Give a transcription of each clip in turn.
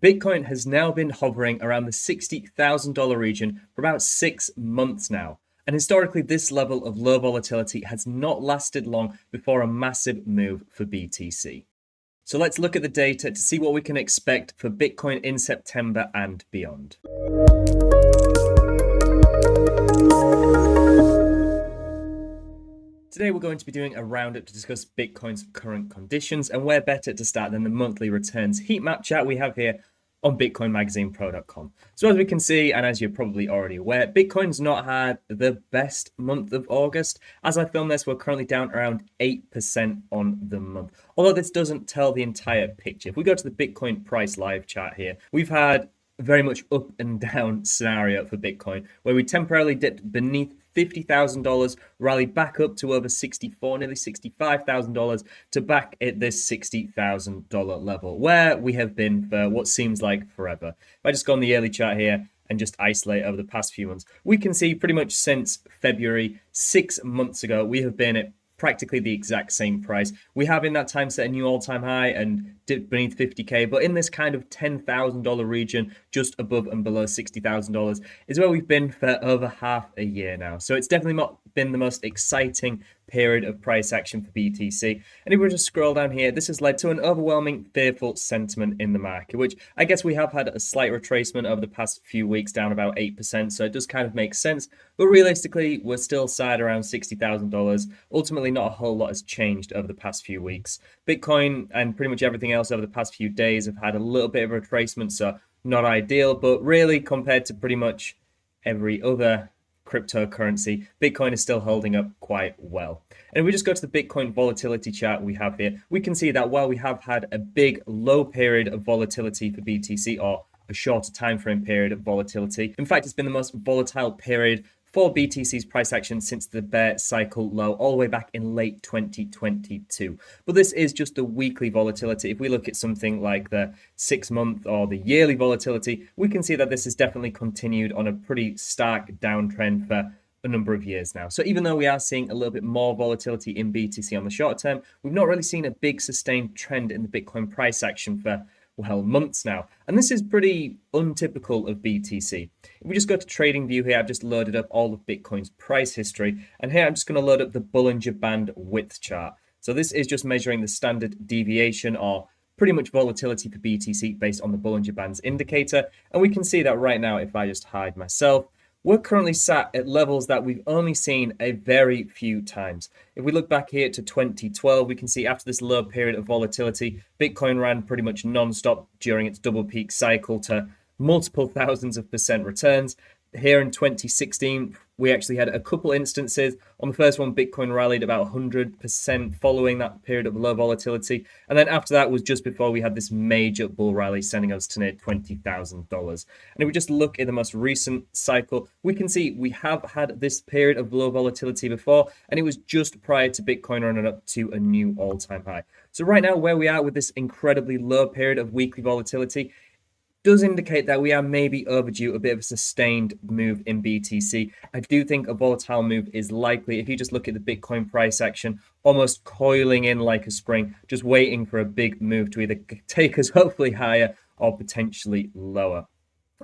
Bitcoin has now been hovering around the $60,000 region for about 6 months now. And historically, this level of low volatility has not lasted long before a massive move for BTC. So let's look at the data to see what we can expect for Bitcoin in September and beyond. Today we're going to be doing a roundup to discuss Bitcoin's current conditions, and where better to start than the monthly returns heat map chart we have here on bitcoinmagazinepro.com. So as we can see, and as you're probably already aware, Bitcoin's not had the best month of August. As I film this, we're currently down around 8% on the month. Although this doesn't tell the entire picture. If we go to the Bitcoin price live chart here, we've had very much up and down scenario for Bitcoin, where we temporarily dipped beneath $50,000, rallied back up to over $64,000, nearly $65,000, to back at this $60,000 level, where we have been for what seems like forever. If I just go on the yearly chart here and just isolate over the past few months, we can see pretty much since February, 6 months ago, we have been at practically the exact same price. We have in that time set a new all-time high and dipped beneath 50k, but in this kind of $10,000 region, just above and below $60,000, is where we've been for over half a year now. So it's definitely not been the most exciting period of price action for BTC. And if we just scroll down here, this has led to an overwhelming fearful sentiment in the market, which I guess we have had a slight retracement over the past few weeks, down about 8%. So it does kind of make sense. But realistically, we're still side around $60,000. Ultimately, not a whole lot has changed over the past few weeks. Bitcoin and pretty much everything else over the past few days have had a little bit of a retracement, so not ideal, but really compared to pretty much every other cryptocurrency, Bitcoin is still holding up quite well. And if we just go to the Bitcoin volatility chart we have here, we can see that while we have had a big low period of volatility for BTC, or a shorter time frame period of volatility, in fact, it's been the most volatile period for BTC's price action since the bear cycle low all the way back in late 2022. But this is just the weekly volatility. If we look at something like the 6-month or the yearly volatility, we can see that this has definitely continued on a pretty stark downtrend for a number of years now. So even though we are seeing a little bit more volatility in BTC on the short term, we've not really seen a big sustained trend in the Bitcoin price action for months now. And this is pretty untypical of BTC. If we just go to TradingView here, I've just loaded up all of Bitcoin's price history. And here I'm just going to load up the Bollinger Band width chart. So this is just measuring the standard deviation, or pretty much volatility for BTC based on the Bollinger Bands indicator. And we can see that right now, if I just hide myself, we're currently sat at levels that we've only seen a very few times. If we look back here to 2012, we can see after this low period of volatility, Bitcoin ran pretty much non-stop during its double peak cycle to multiple thousands of percent returns. Here in 2016, we actually had a couple instances. On the first one, Bitcoin rallied about 100% following that period of low volatility. And then after that was just before we had this major bull rally, sending us to near $20,000. And if we just look at the most recent cycle, we can see we have had this period of low volatility before, and it was just prior to Bitcoin running up to a new all-time high. So right now, where we are with this incredibly low period of weekly volatility does indicate that we are maybe overdue a bit of a sustained move in BTC. I do think a volatile move is likely. If you just look at the Bitcoin price action, almost coiling in like a spring, just waiting for a big move to either take us hopefully higher or potentially lower.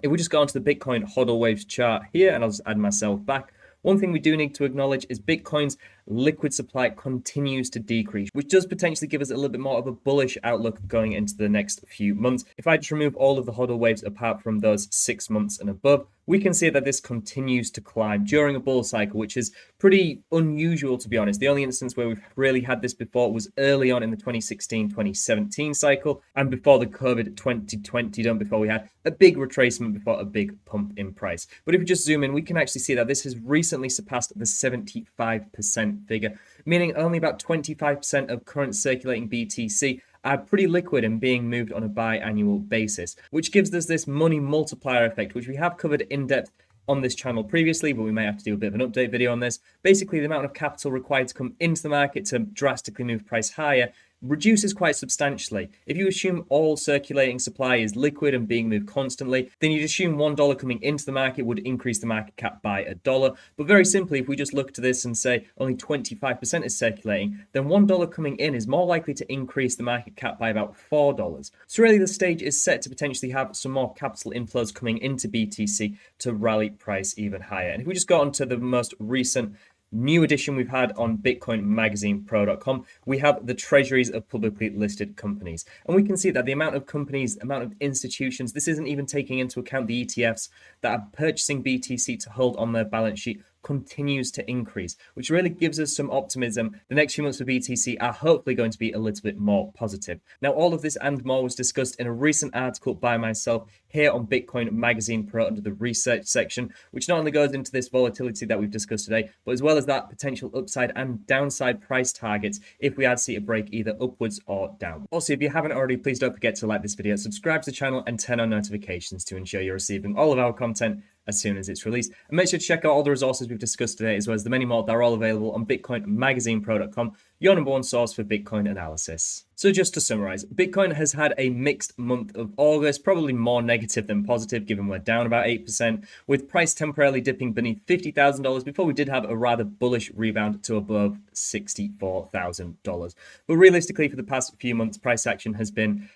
If we just go onto the Bitcoin HODL waves chart here, and I'll just add myself back, one thing we do need to acknowledge is Bitcoin's liquid supply continues to decrease, which does potentially give us a little bit more of a bullish outlook going into the next few months. If I just remove all of the HODL waves apart from those 6 months and above, we can see that this continues to climb during a bull cycle, which is pretty unusual, to be honest. The only instance where we've really had this before was early on in the 2016-2017 cycle, and before the COVID 2020 done, before we had a big retracement before a big pump in price. But if we just zoom in, we can actually see that this has recently surpassed the 75% figure, meaning only about 25% of current circulating BTC are pretty liquid and being moved on a biannual basis, which gives us this money multiplier effect, which we have covered in depth on this channel previously, but we may have to do a bit of an update video on this. Basically, the amount of capital required to come into the market to drastically move price higher reduces quite substantially. If you assume all circulating supply is liquid and being moved constantly, then you'd assume $1 coming into the market would increase the market cap by $1. But very simply, if we just look to this and say only 25% is circulating, then $1 coming in is more likely to increase the market cap by about $4. So really the stage is set to potentially have some more capital inflows coming into BTC to rally price even higher. And if we just go on to the most recent new edition we've had on Bitcoin Magazine Pro.com, we have the treasuries of publicly listed companies. And we can see that the amount of companies, amount of institutions, this isn't even taking into account the ETFs that are purchasing BTC to hold on their balance sheet, continues to increase, which really gives us some optimism. The next few months for BTC are hopefully going to be a little bit more positive. Now, all of this and more was discussed in a recent article by myself here on Bitcoin Magazine Pro under the research section, which not only goes into this volatility that we've discussed today, but as well as that potential upside and downside price targets if we had to see a break either upwards or down. Also, if you haven't already, please don't forget to like this video, subscribe to the channel, and turn on notifications to ensure you're receiving all of our content as soon as it's released. And make sure to check out all the resources we've discussed today, as well as the many more that are all available on BitcoinMagazinePro.com, your number one source for Bitcoin analysis. So just to summarize, Bitcoin has had a mixed month of August, probably more negative than positive, given we're down about 8%, with price temporarily dipping beneath $50,000 before we did have a rather bullish rebound to above $64,000. But realistically, for the past few months, price action has been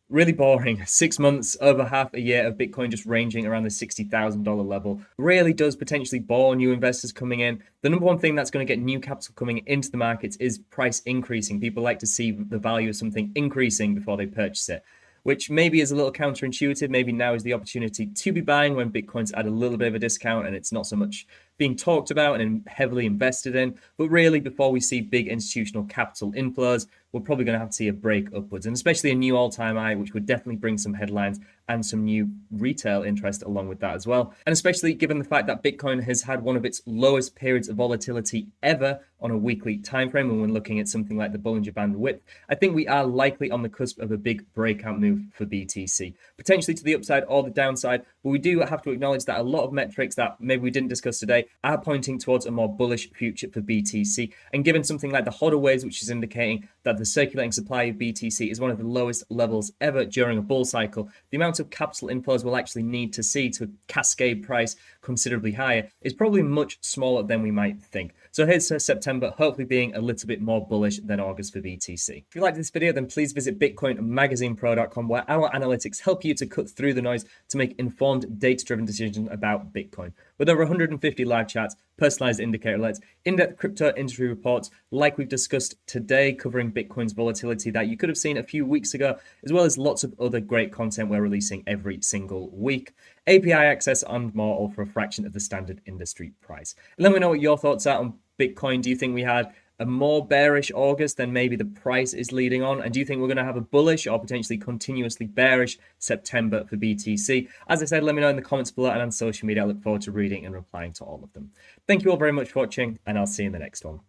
really boring. 6 months, over half a year of Bitcoin just ranging around the $60,000 level really does potentially bore new investors coming in. The number one thing that's going to get new capital coming into the markets is price increasing. People like to see the value of something increasing before they purchase it, which maybe is a little counterintuitive. Maybe now is the opportunity to be buying when Bitcoin's at a little bit of a discount and it's not so much being talked about and heavily invested in. But really, before we see big institutional capital inflows, we're probably going to have to see a break upwards, and especially a new all-time high, which would definitely bring some headlines and some new retail interest along with that as well. And especially given the fact that Bitcoin has had one of its lowest periods of volatility ever on a weekly time frame, and when looking at something like the Bollinger Band width, I think we are likely on the cusp of a big breakout move for BTC, potentially to the upside or the downside. But we do have to acknowledge that a lot of metrics that maybe we didn't discuss today are pointing towards a more bullish future for BTC. And given something like the HODL waves, which is indicating that the circulating supply of BTC is one of the lowest levels ever during a bull cycle, the amount of capital inflows we'll actually need to see to cascade price considerably higher is probably much smaller than we might think. So here's to September hopefully being a little bit more bullish than August for BTC. If you liked this video, then please visit BitcoinMagazinePro.com, where our analytics help you to cut through the noise to make informed, data-driven decisions about Bitcoin. With over 150 live chats, personalized indicator alerts, in-depth crypto industry reports like we've discussed today, covering Bitcoin's volatility that you could have seen a few weeks ago, as well as lots of other great content we're releasing every single week. API access and more, all for a fraction of the standard industry price. And let me know what your thoughts are on Bitcoin. Do you think we had a more bearish August than maybe the price is leading on? And do you think we're going to have a bullish or potentially continuously bearish September for BTC? As I said, let me know in the comments below and on social media. I look forward to reading and replying to all of them. Thank you all very much for watching, and I'll see you in the next one.